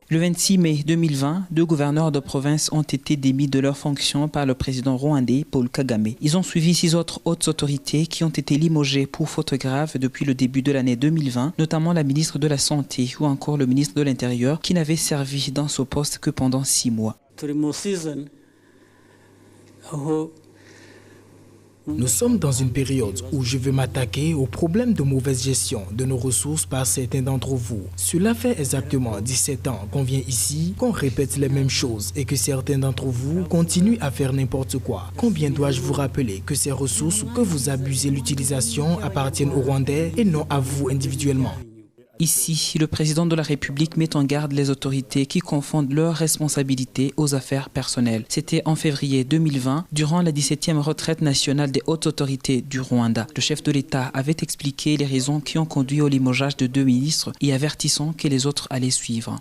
Le 26 mai 2020, 2 gouverneurs de province ont été démis de leurs fonctions par le président rwandais Paul Kagame. Ils ont suivi 6 autres hautes autorités qui ont été limogées pour faute grave depuis le début de l'année 2020, notamment la ministre de la Santé ou encore le ministre de l'Intérieur qui n'avait servi dans ce poste que pendant 6 mois. Nous sommes dans une période où je veux m'attaquer au problème de mauvaise gestion de nos ressources par certains d'entre vous. Cela fait exactement 17 ans qu'on vient ici, qu'on répète les mêmes choses et que certains d'entre vous continuent à faire n'importe quoi. Combien dois-je vous rappeler que ces ressources que vous abusez l'utilisation appartiennent aux Rwandais et non à vous individuellement? Ici, le président de la République met en garde les autorités qui confondent leurs responsabilités aux affaires personnelles. C'était en février 2020, durant la 17e retraite nationale des hautes autorités du Rwanda. Le chef de l'État avait expliqué les raisons qui ont conduit au limogeage de 2 ministres et avertissant que les autres allaient suivre.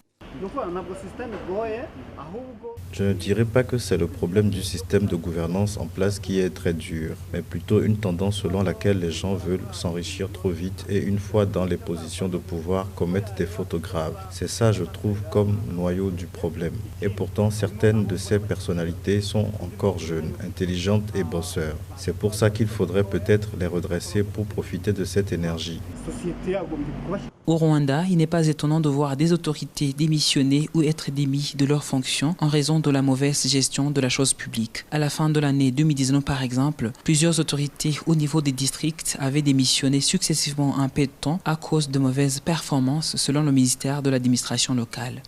Je ne dirais pas que c'est le problème du système de gouvernance en place qui est très dur, mais plutôt une tendance selon laquelle les gens veulent s'enrichir trop vite et une fois dans les positions de pouvoir commettre des fautes graves. C'est ça, je trouve, comme noyau du problème. Et pourtant, certaines de ces personnalités sont encore jeunes, intelligentes et bosseurs. C'est pour ça qu'il faudrait peut-être les redresser pour profiter de cette énergie. Au Rwanda, il n'est pas étonnant de voir des autorités démissionner ou être démis de leurs fonctions en raison de la mauvaise gestion de la chose publique. À la fin de l'année 2019, par exemple, plusieurs autorités au niveau des districts avaient démissionné successivement en peu de temps à cause de mauvaises performances selon le ministère de l'administration locale.